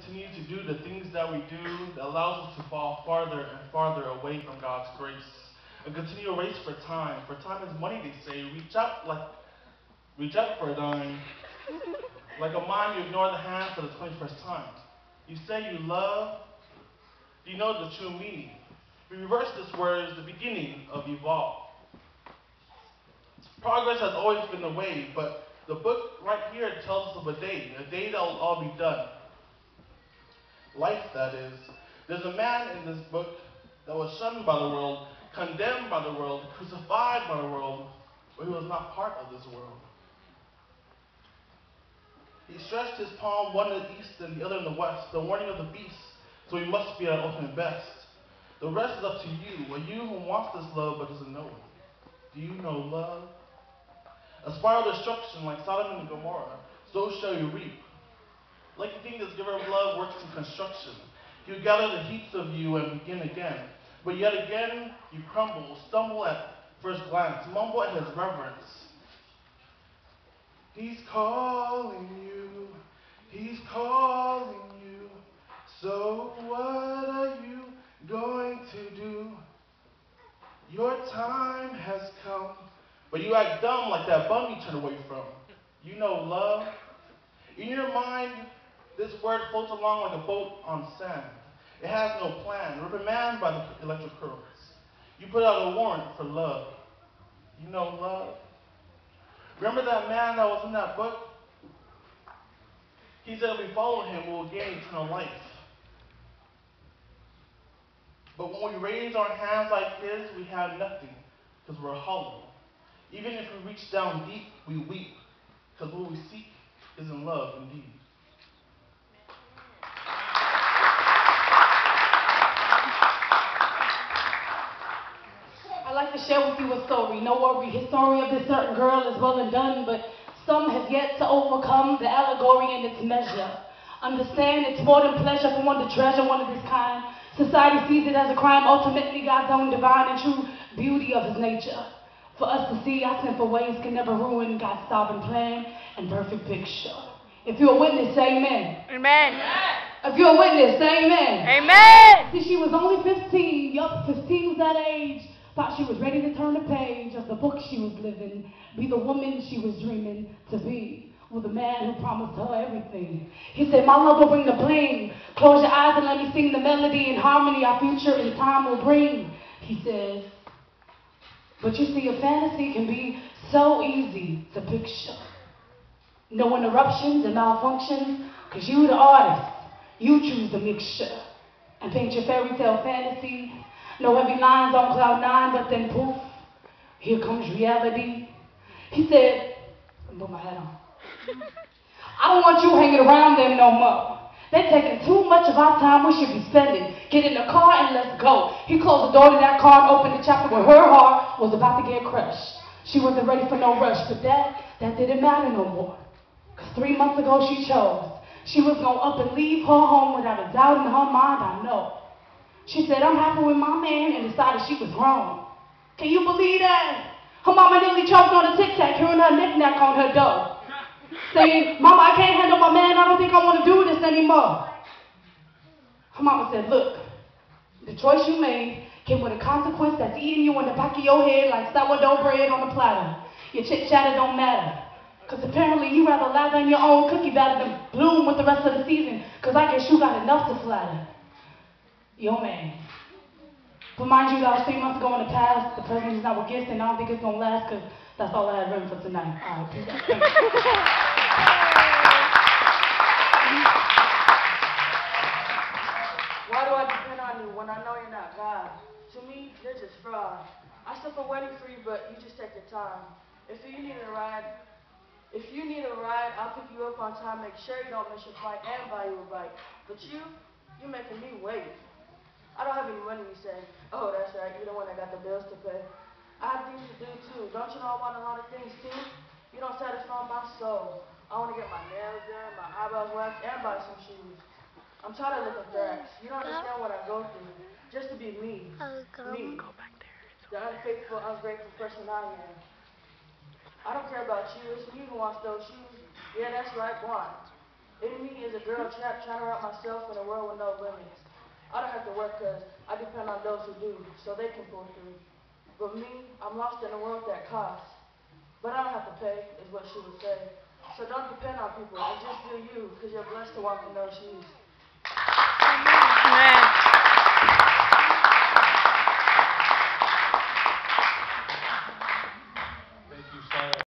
continue to do the things that we do that allows us to fall farther and farther away from God's grace. A continual race for time. For time is money, they say. Reach out for a dime. Like a mime, you ignore the hand for the 21st time. You say you love. Do you know the true meaning? We reverse this word as the beginning of evolve. Progress has always been the way, but the book right here tells us of a day that will all be done. Life, that is. There's a man in this book that was shunned by the world, condemned by the world, crucified by the world, but he was not part of this world. He stretched his palm, one in the east and the other in the west, the warning of the beast, so we must be our ultimate best. The rest is up to you, a you who wants this love but doesn't know it. Do you know love? A spiral destruction like Sodom and Gomorrah, so shall you reap. Like you think this giver of love works in construction. He will gather the heaps of you and begin again. But yet again you crumble, stumble at first glance, mumble at his reverence. He's calling you, he's calling you. So what are you going to do? Your time has come. But you act dumb like that bum you turn away from. You know love. In your mind, this word floats along like a boat on sand. It has no plan, reprimanded by the electric currents. You put out a warrant for love. You know love. Remember that man that was in that book? He said if we follow him, we will gain eternal life. But when we raise our hands like his, we have nothing, because we're hollow. Even if we reach down deep, we weep, because what we seek is in love indeed. I'd like to share with you a story. No worry, his story of this certain girl is well and done, but some have yet to overcome the allegory in its measure. Understand it's more than pleasure for one to treasure one of this kind. Society sees it as a crime, ultimately God's own divine and true beauty of his nature. For us to see our sinful ways can never ruin God's sovereign plan and perfect picture. If you're a witness, say amen. Amen. If you're a witness, say amen. Amen. See, she was only 15. Yup, 15 was that age. Thought she was ready to turn the page of the book she was living. Be the woman she was dreaming to be. With a man who promised her everything. He said, my love will bring the bling. Close your eyes and let me sing the melody and harmony our future in time will bring. He says, but you see, a fantasy can be so easy to picture. No interruptions and malfunctions, because you the artist. You choose the mixture and paint your fairy tale fantasy. No heavy lines on cloud nine, but then poof, here comes reality. He said, put my hat on. I don't want you hanging around them no more. They're taking too much of our time we should be spending. Get in the car and let's go. He closed the door to that car and opened the chapter where her heart was about to get crushed. She wasn't ready for no rush, but that didn't matter no more. Because 3 months ago she chose. She was going to up and leave her home without a doubt in her mind, I know. She said, I'm happy with my man, and decided she was wrong. Can you believe that? Her mama nearly choked on a Tic Tac, hearing her knick-knack on her door. Saying, Mama, I can't handle my man. I don't think I want to do this anymore. Her mama said, look, the choice you made came with a consequence that's eating you in the back of your head like sourdough bread on a platter. Your chit-chatter don't matter. Because apparently you rather lather in your own cookie batter than bloom with the rest of the season. Because I guess you got enough to flatter. Yo, man. But mind you, that was 3 months ago in the past. The present is not with gifts, and I don't think it's going to last because that's all I had written for tonight. All right, peace out. Why do I depend on you when I know you're not God? To me, you're just fraud. I suffer waiting for you, but you just take your time. If you need a ride, I'll pick you up on time, make sure you don't miss your flight, and buy you a bike. But you're making me wait. I don't have any money, you say. Oh, that's right, you're the one that got the bills to pay. I have things to do too. Don't you know I want a lot of things too? You don't satisfy my soul. I want to get my nails done, my eyebrows waxed, and buy some shoes. I'm tired of looking facts. You don't understand what I go through. Just to be me. Me. The unfaithful, ungrateful person I am. I don't care about you. It's me who wants those shoes. Yeah, that's right, one. In me is a girl trapped trying to wrap myself in a world with no limits. I don't have to work because I depend on those who do, so they can pull through. But me, I'm lost in a world that costs. But I don't have to pay, is what she would say. So don't depend on people, and just do you, because you're blessed to walk in those shoes.